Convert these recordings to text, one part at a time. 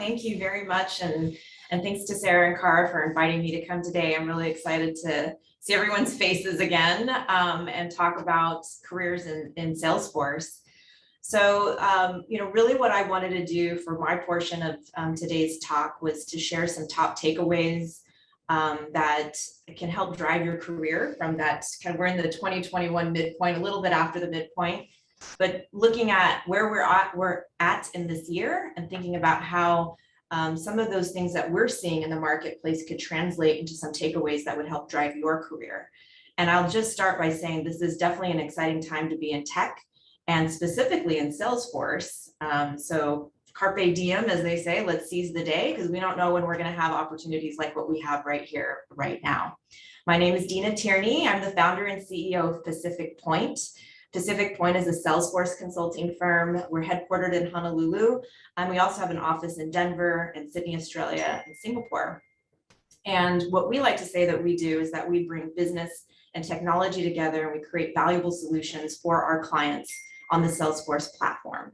thank you very much. And thanks to Sarah and Cara for inviting me to come today. I'm really excited to see everyone's faces again and talk about careers in Salesforce. So, really what I wanted to do for my portion of today's talk was to share some top takeaways that can help drive your career from that kind of, we're in the 2021 midpoint, a little bit after the midpoint, but looking at where we're at in this year and thinking about how some of those things that we're seeing in the marketplace could translate into some takeaways that would help drive your career. And I'll just start by saying this is definitely an exciting time to be in tech and specifically in Salesforce. So carpe diem, as they say, let's seize the day, because we don't know when we're going to have opportunities like what we have right here, right now. My name is Deena Tearney. I'm the founder and CEO of Pacific Point. Pacific Point is a Salesforce consulting firm. We're headquartered in Honolulu, and we also have an office in Denver and Sydney, Australia, and Singapore. And what we like to say that we do is that we bring business and technology together, and we create valuable solutions for our clients on the Salesforce platform.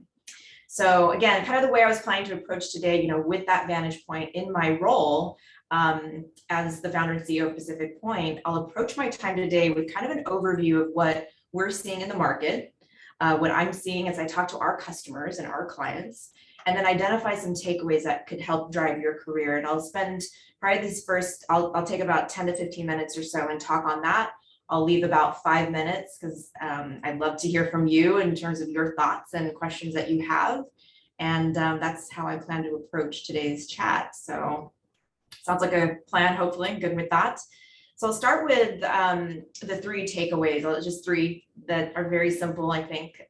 So again, kind of the way I was planning to approach today, with that vantage point in my role as the founder and CEO of Pacific Point, I'll approach my time today with kind of an overview of what we're seeing in the market, what I'm seeing as I talk to our customers and our clients, and then identify some takeaways that could help drive your career. And I'll spend probably I'll take about 10 to 15 minutes or so and talk on that. I'll leave about 5 minutes because I'd love to hear from you in terms of your thoughts and questions that you have. And that's how I plan to approach today's chat. So sounds like a plan, hopefully, good with that. So I'll start with the 3 takeaways, just 3 that are very simple, I think,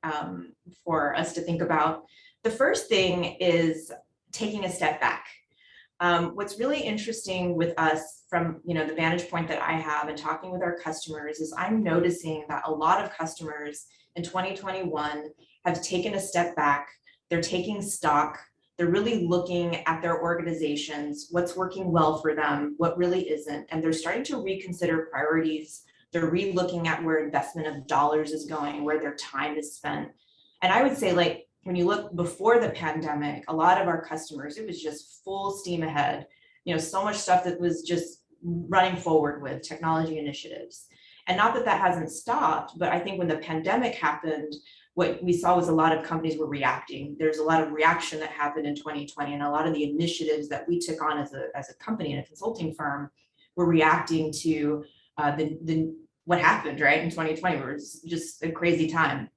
for us to think about. The first thing is taking a step back. What's really interesting with us from the vantage point that I have and talking with our customers is I'm noticing that a lot of customers in 2021 have taken a step back. They're taking stock. They're really looking at their organizations, what's working well for them, what really isn't, and they're starting to reconsider priorities. They're re-looking at where investment of dollars is going, where their time is spent. And I would say, like, when you look before the pandemic, a lot of our customers, it was just full steam ahead, so much stuff that was just running forward with technology initiatives. And not that that hasn't stopped, but I think when the pandemic happened, what we saw was a lot of companies were reacting. There's a lot of reaction that happened in 2020, and a lot of the initiatives that we took on as a company and a consulting firm were reacting to what happened, right, in 2020. It was just a crazy time.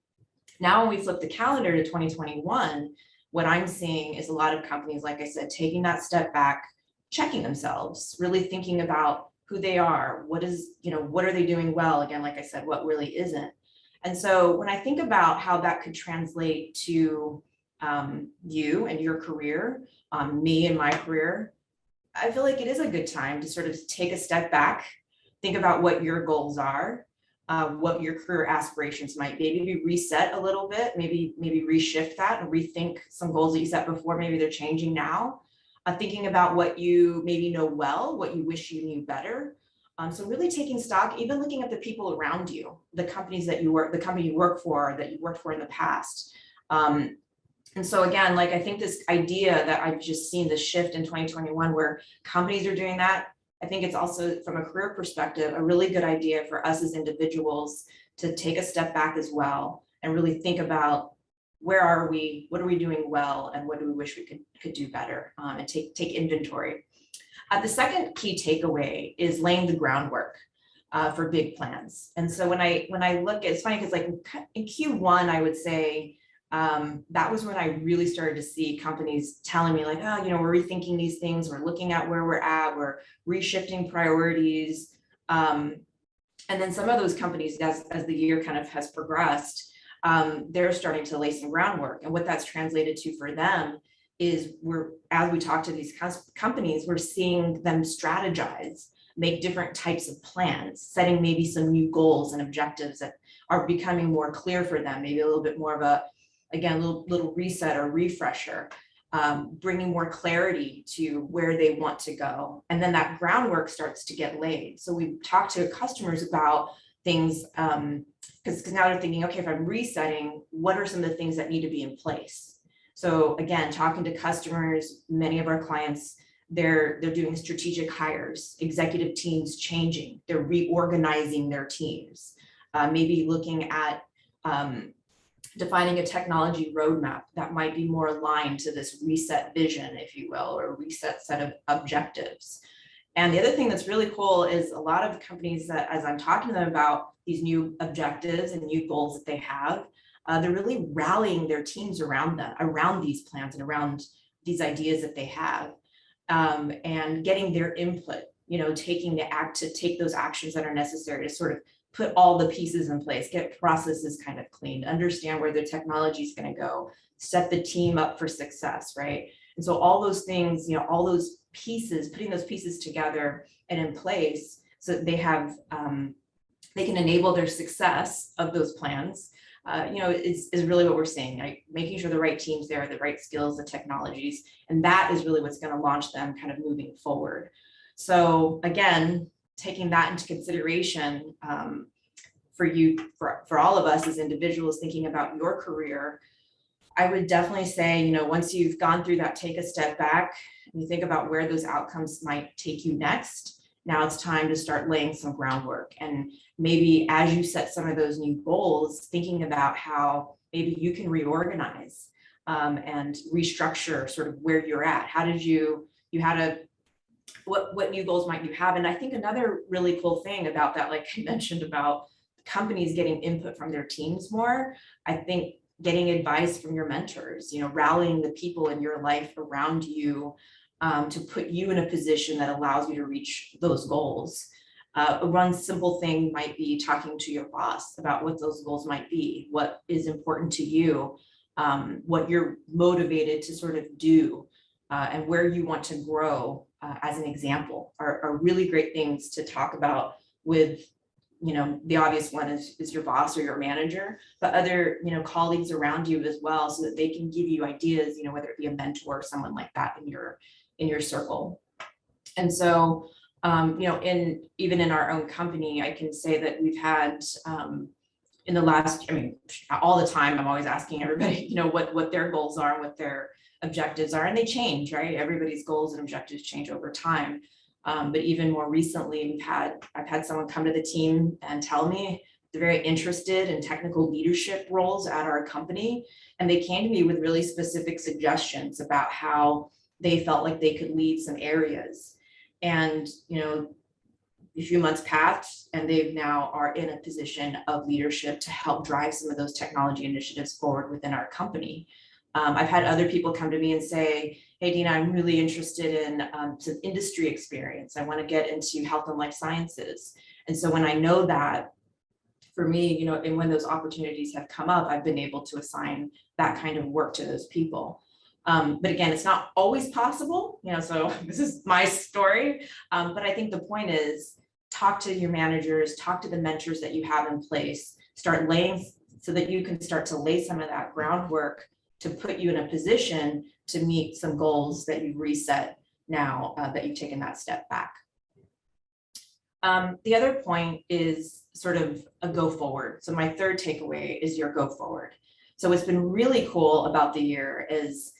Now, when we flip the calendar to 2021, what I'm seeing is a lot of companies, like I said, taking that step back, checking themselves, really thinking about who they are, what are they doing well? Again, like I said, what really isn't. And so when I think about how that could translate to you and your career, me and my career, I feel like it is a good time to sort of take a step back, think about what your goals are, what your career aspirations might be, maybe reset a little bit, maybe reshift that and rethink some goals that you set before, maybe they're changing now, thinking about what you maybe know well, what you wish you knew better. So really taking stock, even looking at the people around you, the companies that the company you work for, that you worked for in the past. And so again, like, I think this idea that I've just seen this shift in 2021 where companies are doing that, I think it's also, from a career perspective, a really good idea for us as individuals to take a step back as well and really think about where are we, what are we doing well, and what do we wish we could do better, and take inventory. The second key takeaway is laying the groundwork for big plans. And so when I look, it's funny because, like, in Q1, I would say that was when I really started to see companies telling me, like, we're rethinking these things, we're looking at where we're at, we're reshifting priorities. And then some of those companies, as the year kind of has progressed, they're starting to lay some groundwork. And what that's translated to for them is as we talk to these companies, we're seeing them strategize, make different types of plans, setting maybe some new goals and objectives that are becoming more clear for them, maybe a little bit more of a little reset or refresher, bringing more clarity to where they want to go. And then that groundwork starts to get laid. So we talk to customers about things, because now they're thinking, okay, if I'm resetting, what are some of the things that need to be in place? So again, talking to customers, many of our clients, they're doing strategic hires, executive teams changing, they're reorganizing their teams, maybe looking at defining a technology roadmap that might be more aligned to this reset vision, if you will, or reset set of objectives. And the other thing that's really cool is a lot of companies that, as I'm talking to them about these new objectives and new goals that they have, they're really rallying their teams around them, around these plans and around these ideas that they have, and getting their input, taking to take those actions that are necessary to sort of put all the pieces in place, get processes kind of cleaned, understand where the technology is going to go, set the team up for success, right? And so all those things, all those pieces, putting those pieces together and in place so that they have, they can enable their success of those plans, is really what we're seeing, right? Making sure the right teams there, the right skills, the technologies, and that is really what's going to launch them kind of moving forward. So again, taking that into consideration for all of us as individuals thinking about your career, I would definitely say, once you've gone through that, take a step back and you think about where those outcomes might take you next. Now it's time to start laying some groundwork. And maybe as you set some of those new goals, thinking about how maybe you can reorganize and restructure sort of where you're at. How did what new goals might you have? And I think another really cool thing about that, like I mentioned about companies getting input from their teams more, I think getting advice from your mentors, rallying the people in your life around you to put you in a position that allows you to reach those goals. One simple thing might be talking to your boss about what those goals might be, what is important to you, what you're motivated to sort of do, and where you want to grow, as an example, are really great things to talk about with, the obvious one is your boss or your manager, but other, colleagues around you as well, so that they can give you ideas, whether it be a mentor or someone like that in your circle. And so, even in our own company, I can say that we've had, in the last, all the time, I'm always asking everybody, what their goals are and what their objectives are, and they change, right? Everybody's goals and objectives change over time. But even more recently, I've had someone come to the team and tell me they're very interested in technical leadership roles at our company. And they came to me with really specific suggestions about how they felt like they could lead some areas. And, a few months passed and they now are in a position of leadership to help drive some of those technology initiatives forward within our company. I've had other people come to me and say, hey, Deena, I'm really interested in some industry experience. I want to get into health and life sciences. And so when I know that, for me, and when those opportunities have come up, I've been able to assign that kind of work to those people. But again, it's not always possible, so this is my story. But I think the point is, talk to your managers, talk to the mentors that you have in place, start laying so that you can start to lay some of that groundwork to put you in a position to meet some goals that you've reset now that you've taken that step back. The other point is sort of a go forward. So my third takeaway is your go forward. So what's been really cool about the year is,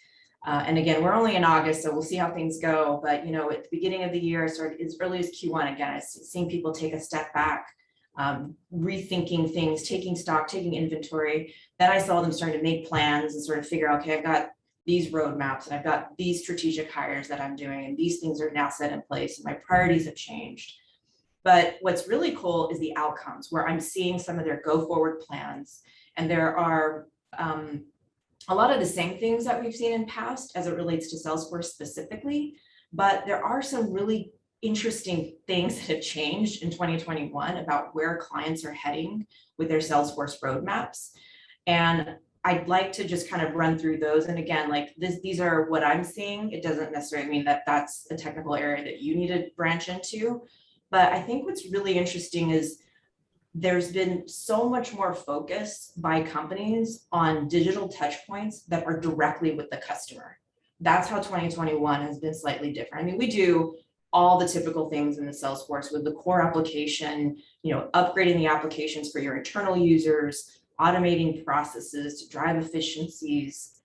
and again, we're only in August, so we'll see how things go. But, at the beginning of the year, sort of as early as Q1, again, I've seen people take a step back, rethinking things, taking stock, taking inventory. Then I saw them starting to make plans and sort of figure out, okay, I've got these roadmaps and I've got these strategic hires that I'm doing, and these things are now set in place and my priorities have changed. But what's really cool is the outcomes, where I'm seeing some of their go forward plans. And there are a lot of the same things that we've seen in past as it relates to Salesforce specifically, but there are some really interesting things that have changed in 2021 about where clients are heading with their Salesforce roadmaps. And I'd like to just kind of run through those. And again, like these are what I'm seeing. It doesn't necessarily mean that that's a technical area that you need to branch into. But I think what's really interesting is there's been so much more focus by companies on digital touch points that are directly with the customer. That's how 2021 has been slightly different. We do all the typical things in the Salesforce with the core application, upgrading the applications for your internal users, automating processes to drive efficiencies,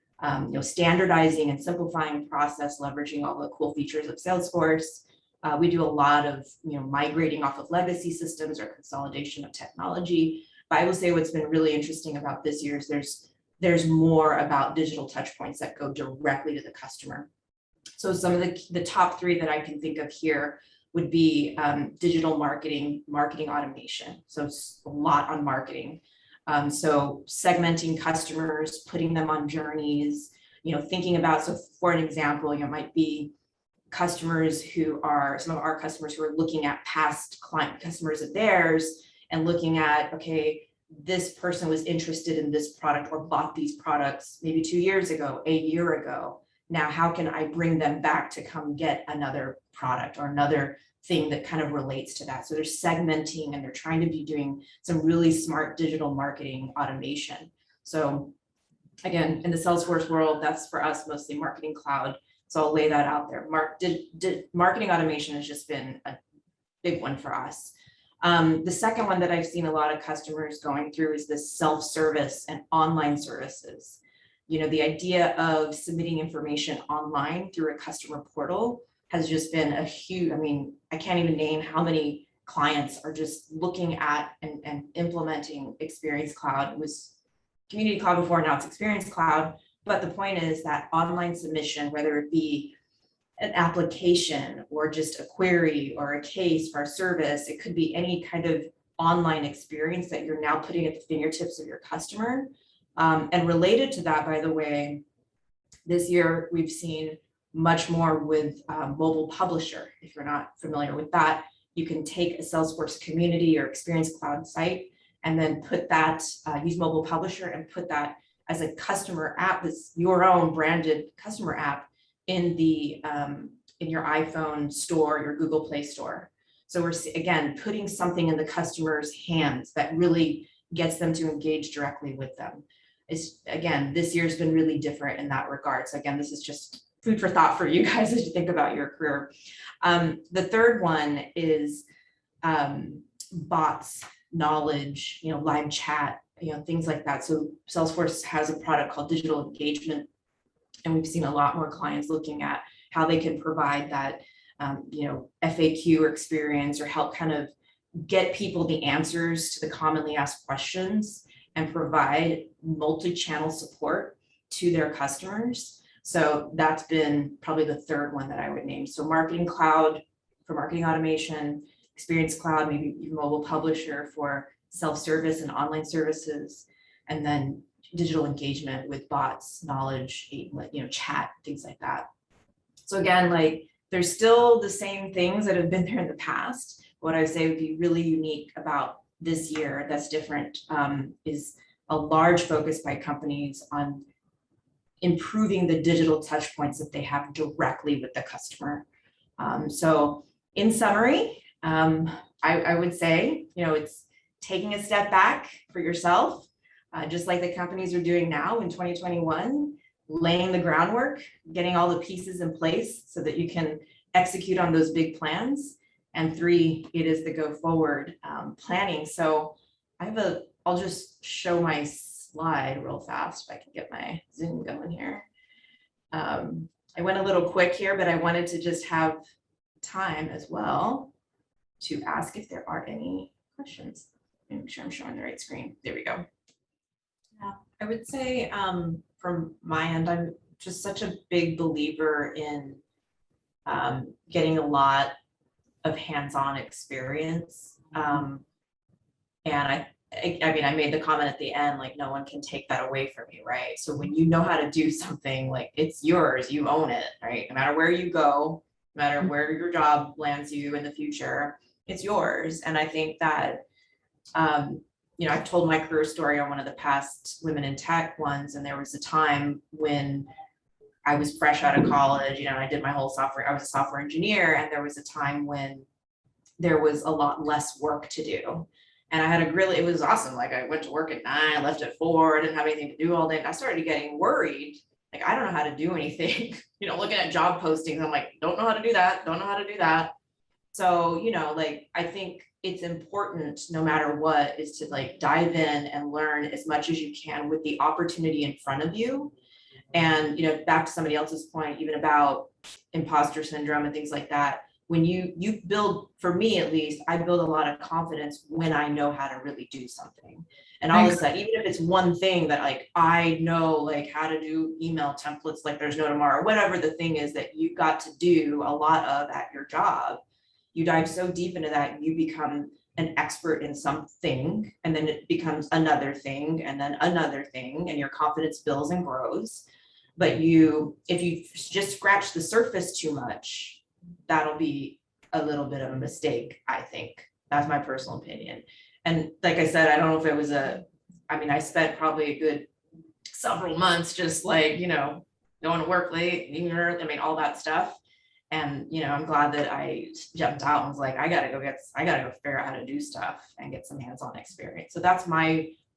standardizing and simplifying process, leveraging all the cool features of Salesforce. We do a lot of, migrating off of legacy systems or consolidation of technology. But I will say what's been really interesting about this year is there's more about digital touch points that go directly to the customer. So some of the top three that I can think of here would be digital marketing automation. So it's a lot on marketing. So segmenting customers, putting them on journeys, thinking about, so for an example, it might be customers who are, some of our customers who are looking at past client customers of theirs and looking at, okay, this person was interested in this product or bought these products maybe 2 years ago, a year ago. Now, how can I bring them back to come get another product or another thing that kind of relates to that? So they're segmenting and they're trying to be doing some really smart digital marketing automation. So again, in the Salesforce world, that's for us mostly Marketing Cloud. So I'll lay that out there. Marketing automation has just been a big one for us. The second one that I've seen a lot of customers going through is this self-service and online services. The idea of submitting information online through a customer portal has just been a huge, I can't even name how many clients are just looking at and implementing Experience Cloud. It was Community Cloud before, now it's Experience Cloud. But the point is that online submission, whether it be an application or just a query or a case for a service, it could be any kind of online experience that you're now putting at the fingertips of your customer. And related to that, by the way, this year we've seen much more with mobile publisher. If you're not familiar with that, you can take a Salesforce community or Experience Cloud site and then put that, use mobile publisher and put that as a customer app, that's your own branded customer app in the in your iPhone store, your Google Play store. So we're again putting something in the customer's hands that really gets them to engage directly with them. It's, again, this year's been really different in that regard. So again, this is just food for thought for you guys as you think about your career. The third one is bots, knowledge, live chat, things like that. So Salesforce has a product called digital engagement, and we've seen a lot more clients looking at how they can provide that, FAQ experience or help kind of get people the answers to the commonly asked questions and provide multi-channel support to their customers. So that's been probably the third one that I would name. So Marketing Cloud for marketing automation, Experience Cloud, maybe even mobile publisher for self-service and online services, and then digital engagement with bots, knowledge, chat, things like that. So again, there's still the same things that have been there in the past. What I would say would be really unique about this year that's different is a large focus by companies on improving the digital touch points that they have directly with the customer. So in summary, I would say, it's taking a step back for yourself, just like the companies are doing now in 2021, laying the groundwork, getting all the pieces in place so that you can execute on those big plans. And 3, it is the go forward planning. So I'll just show my slide real fast if I can get my Zoom going here. I went a little quick here, but I wanted to just have time as well to ask if there are any questions. Make sure I'm showing the right screen. There we go. Yeah, I would say from my end, I'm just such a big believer in getting a lot of hands-on experience. And I made the comment at the end, no one can take that away from you, right? So when you know how to do something, it's yours, you own it, right? No matter where you go, no matter where your job lands you in the future, it's yours. And I think that, I've told my career story on one of the past Women in Tech ones, and there was a time when I was fresh out of college, I did my whole software, I was a software engineer, and there was a time when there was a lot less work to do. And I had it was awesome. I went to work at 9, left at 4, I didn't have anything to do all day. And I started getting worried. I don't know how to do anything, looking at job postings, I'm don't know how to do that, don't know how to do that. So, I think it's important no matter what is to dive in and learn as much as you can with the opportunity in front of you. And, you know, back to somebody else's point, even about imposter syndrome and things like that, when you build, for me at least, I build a lot of confidence when I know how to really do something. And all of a sudden, even if it's one thing that like I know like how to do email templates like there's no tomorrow, whatever the thing is that you got to do a lot of at your job, you dive so deep into that, you become an expert in something, and then it becomes another thing, and then another thing, and your confidence builds and grows. But if you just scratch the surface too much, that'll be a little bit of a mistake, I think. That's my personal opinion. And like I said, I don't know if it was I spent probably a good several months just like, you know, going to work late, leaving early, I mean, all that stuff. And, you know, I'm glad that I jumped out and was like, I gotta go figure out how to do stuff and get some hands-on experience. So that's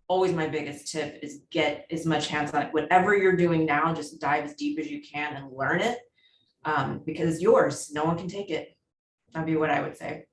always my biggest tip is get as much hands-on, whatever you're doing now, just dive as deep as you can and learn it. Because it's yours, no one can take it. That'd be what I would say.